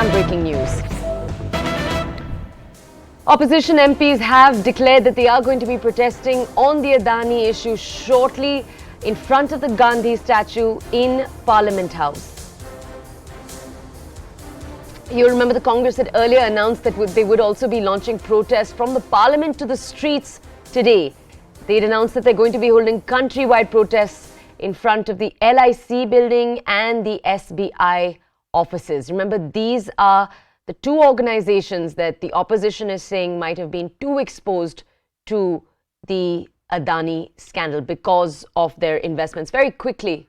some breaking news. Opposition MPs have declared that they are going to be protesting on the Adani issue shortly in front of the Gandhi statue in Parliament House. You remember the Congress had earlier announced that they would also be launching protests from the Parliament to the streets today. They'd announced that they're going to be holding countrywide protests in front of the LIC building and the SBI offices. Remember, these are the two organizations that the opposition is saying might have been too exposed to the Adani scandal because of their investments. Very quickly,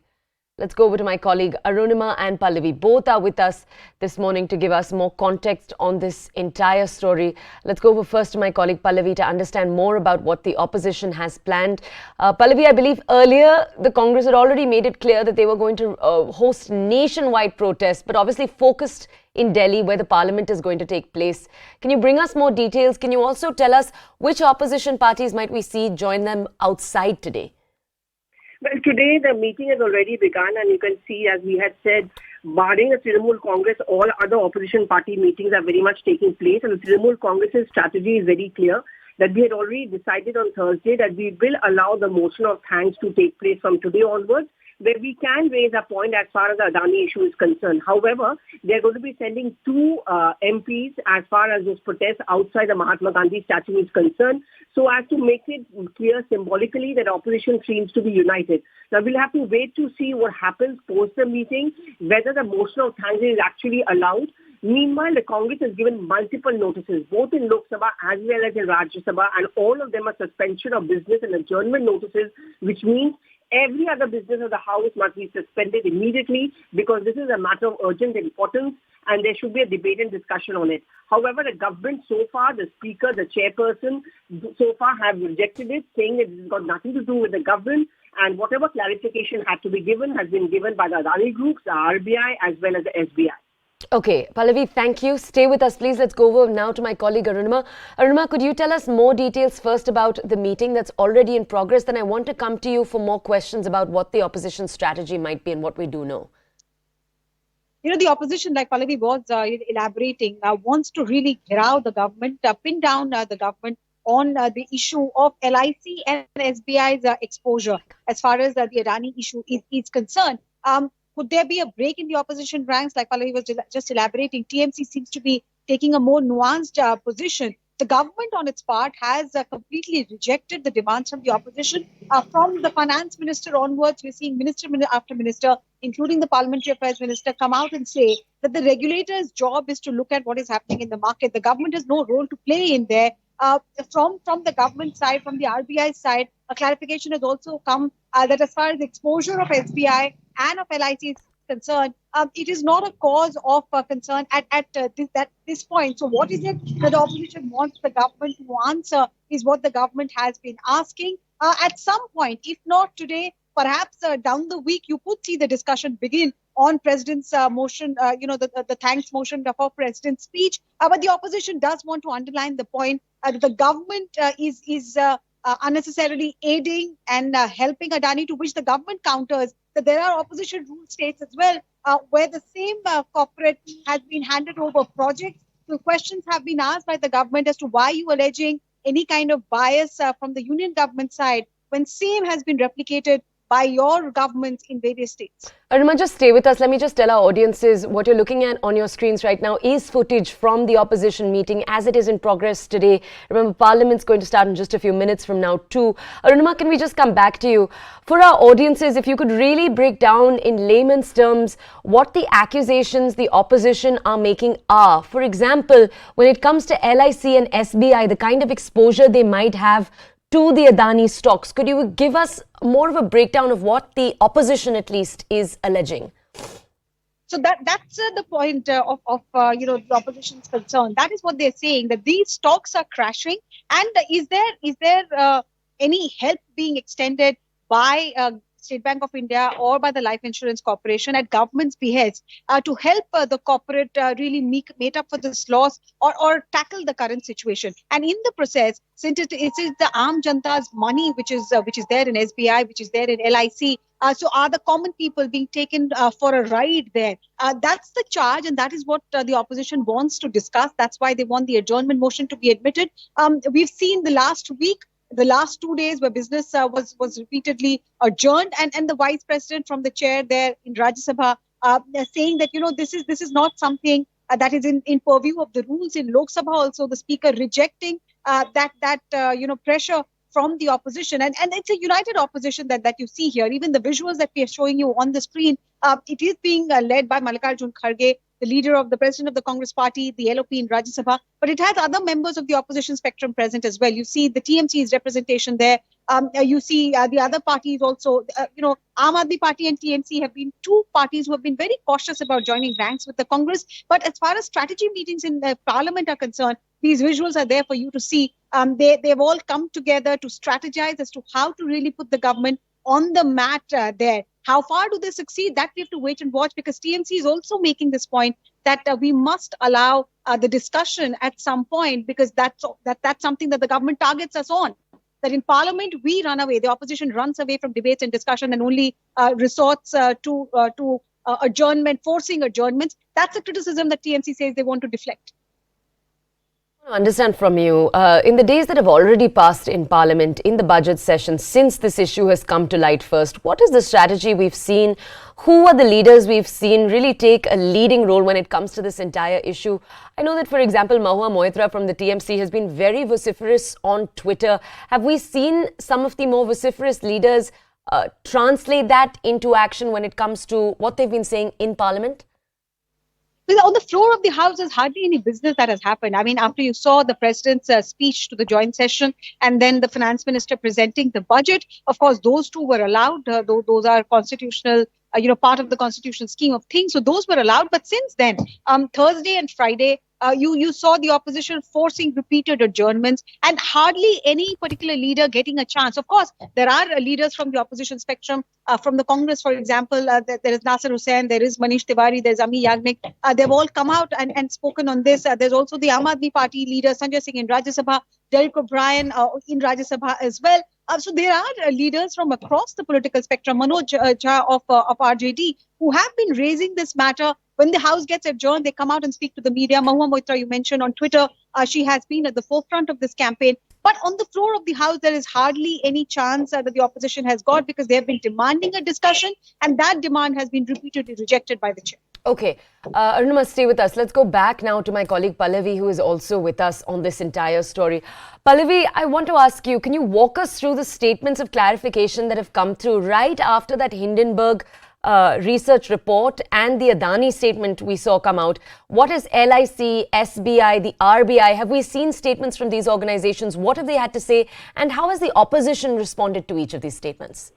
let's go over to my colleague Arunima and Pallavi. Both are with us this morning to give us more context on this entire story. Let's go over first to my colleague Pallavi to understand more about what the opposition has planned. Pallavi, I believe earlier the Congress had already made it clear that they were going to host nationwide protests, but obviously focused in Delhi where the parliament is going to take place. Can you bring us more details? Can you also tell us which opposition parties might we see join them outside today? Well, today the meeting has already begun, and you can see, as we had said, barring the Trinamool Congress, all other opposition party meetings are very much taking place. And the Trinamool Congress's strategy is very clear that we had already decided on Thursday that we will allow the motion of thanks to take place from today onwards, where we can raise a point as far as the Adani issue is concerned. However, they're going to be sending two MPs as far as this protest outside the Mahatma Gandhi statue is concerned, so as to make it clear symbolically that opposition seems to be united. Now, we'll have to wait to see what happens post the meeting, whether the motion of thanks is actually allowed. Meanwhile, the Congress has given multiple notices, both in Lok Sabha as well as in Rajya Sabha, and all of them are suspension of business and adjournment notices, which means every other business of the House must be suspended immediately because this is a matter of urgent importance and there should be a debate and discussion on it. However, the government so far, the Speaker, the Chairperson, so far have rejected it, saying that this has got nothing to do with the government, and whatever clarification had to be given has been given by the Adani groups, the RBI as well as the SBI. Okay, Pallavi, thank you. Stay with us, please. Let's go over now to my colleague Arunima. Arunima, could you tell us more details first about the meeting that's already in progress? Then I want to come to you for more questions about what the opposition strategy might be and what we do know. You know, the opposition, like Pallavi was elaborating, wants to really gherav the government, pin down the government on the issue of LIC and SBI's exposure as far as the Adani issue is concerned. Could there be a break in the opposition ranks? Like Pallavi was just elaborating, TMC seems to be taking a more nuanced position. The government on its part has completely rejected the demands from the opposition. From the finance minister onwards, we're seeing minister after minister, including the parliamentary affairs minister, come out and say that the regulator's job is to look at what is happening in the market. The government has no role to play in there. From the government side, from the RBI side, a clarification has also come that as far as exposure of SBI and of LIC is concerned, it is not a cause of concern at this point. So what is it that the opposition wants the government to answer is what the government has been asking. At some point, if not today, perhaps down the week, you could see the discussion begin on President's motion, the thanks motion for President's speech. But the opposition does want to underline the point that the government is unnecessarily aiding and helping Adani, to which the government counters that there are opposition rule states as well, where the same corporate has been handed over projects. So questions have been asked by the government as to why you are alleging any kind of bias from the union government side when same has been replicated by your governments in various states. Arunima, just stay with us. Let me just tell our audiences what you're looking at on your screens right now is footage from the opposition meeting as it is in progress today. Remember, Parliament's going to start in just a few minutes from now too. Arunima, can we just come back to you? For our audiences, if you could really break down in layman's terms what the accusations the opposition are making are. For example, when it comes to LIC and SBI, the kind of exposure they might have to the Adani stocks. Could you give us more of a breakdown of what the opposition at least is alleging? So that's the point of the opposition's concern. That is what they're saying, that these stocks are crashing. And is there any help being extended by State Bank of India or by the Life Insurance Corporation at government's behest to help the corporate really make up for this loss or tackle the current situation? And in the process, since it is the Aam Janta's money which is there in SBI, which is there in LIC, So are the common people being taken for a ride there? That's the charge, and that is what the opposition wants to discuss. That's why they want the adjournment motion to be admitted. We've seen the last week, the last 2 days where business was repeatedly adjourned, and the vice president from the chair there in Rajya Sabha saying that this is not something that is in purview of the rules. In Lok Sabha also, the speaker rejecting that pressure from the opposition, and it's a united opposition that you see here. Even the visuals that we are showing you on the screen, it is being led by Mallikarjun Kharge, the leader of the president of the Congress party, the LOP in Rajya Sabha, but it has other members of the opposition spectrum present as well. You see the TMC's representation there. You see the other parties also. Aam Aadmi Party and TMC have been two parties who have been very cautious about joining ranks with the Congress. But as far as strategy meetings in Parliament are concerned, these visuals are there for you to see. They've all come together to strategize as to how to really put the government on the mat there. How far do they succeed? That we have to wait and watch, because TMC is also making this point that we must allow the discussion at some point, because that's something that the government targets us on. That in Parliament we run away, the opposition runs away from debates and discussion and only resorts to adjournment, forcing adjournments. That's a criticism that TMC says they want to deflect. I understand from you, in the days that have already passed in Parliament, in the budget session, since this issue has come to light first, what is the strategy we've seen? Who are the leaders we've seen really take a leading role when it comes to this entire issue? I know that, for example, Mahua Moitra from the TMC has been very vociferous on Twitter. Have we seen some of the more vociferous leaders translate that into action when it comes to what they've been saying in Parliament? On the floor of the House, there's hardly any business that has happened. I mean, after you saw the president's speech to the joint session and then the finance minister presenting the budget, of course, those two were allowed. Those are constitutional, part of the constitutional scheme of things. So those were allowed. But since then, Thursday and Friday, you saw the opposition forcing repeated adjournments and hardly any particular leader getting a chance. Of course, there are leaders from the opposition spectrum. From the Congress, for example, there is Nasser Hussain, there is Manish Tiwari, there's Ami Yagnik. They've all come out and spoken on this. There's also the Aam Aadmi Party leader, Sanjay Singh in Rajya Sabha, Derek O'Brien in Rajya Sabha as well. So there are leaders from across the political spectrum, Manoj Jha of RJD, who have been raising this matter. When the House gets adjourned, they come out and speak to the media. Mahua Moitra, you mentioned on Twitter, she has been at the forefront of this campaign. But on the floor of the House, there is hardly any chance that the opposition has got, because they have been demanding a discussion, and that demand has been repeatedly rejected by the chair. Okay, Arunima, stay with us. Let's go back now to my colleague Pallavi, who is also with us on this entire story. Pallavi, I want to ask you, can you walk us through the statements of clarification that have come through right after that Hindenburg research report and the Adani statement we saw come out? What is LIC, SBI, the RBI? Have we seen statements from these organizations? What have they had to say? And how has the opposition responded to each of these statements?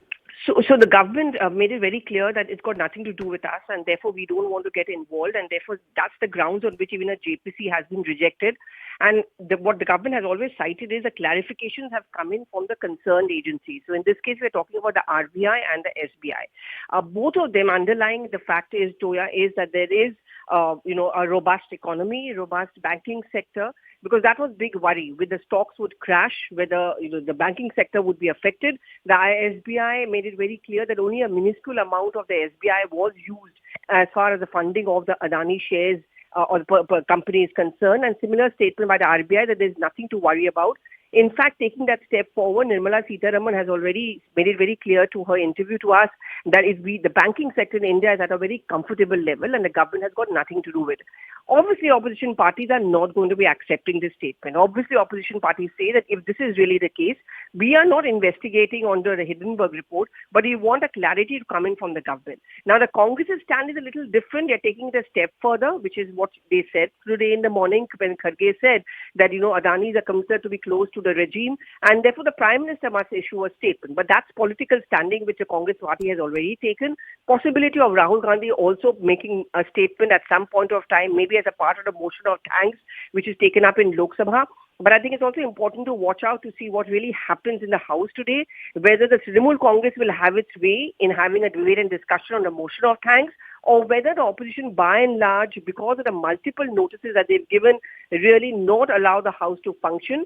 So the government made it very clear that it's got nothing to do with us, and therefore we don't want to get involved, and therefore that's the grounds on which even a JPC has been rejected. And what the government has always cited is that clarifications have come in from the concerned agencies. So in this case, we're talking about the RBI and the SBI. Both of them underlying the fact is, Toya, is that there is a robust economy, robust banking sector, because that was big worry. With the stocks would crash, whether the banking sector would be affected. The SBI made it very clear that only a minuscule amount of the SBI was used as far as the funding of the Adani shares or the company is concerned. And similar statement by the RBI that there's nothing to worry about. In fact, taking that step forward, Nirmala Sitharaman has already made it very clear to her interview to us that the banking sector in India is at a very comfortable level and the government has got nothing to do with it. Obviously, opposition parties are not going to be accepting this statement. Obviously, opposition parties say that if this is really the case, we are not investigating under the Hindenburg report, but we want a clarity to come in from the government. Now, the Congress's stand is a little different. They're taking it a step further, which is what they said today in the morning when Kharge said that, Adani is a considered to be close to the regime, and therefore the Prime Minister must issue a statement. But that's political standing which the Congress party has already taken. Possibility of Rahul Gandhi also making a statement at some point of time, maybe as a part of the motion of thanks which is taken up in Lok Sabha. But I think it's also important to watch out to see what really happens in the House today, whether the Trinamool Congress will have its way in having a debate and discussion on the motion of thanks, or whether the opposition by and large, because of the multiple notices that they've given, really not allow the House to function.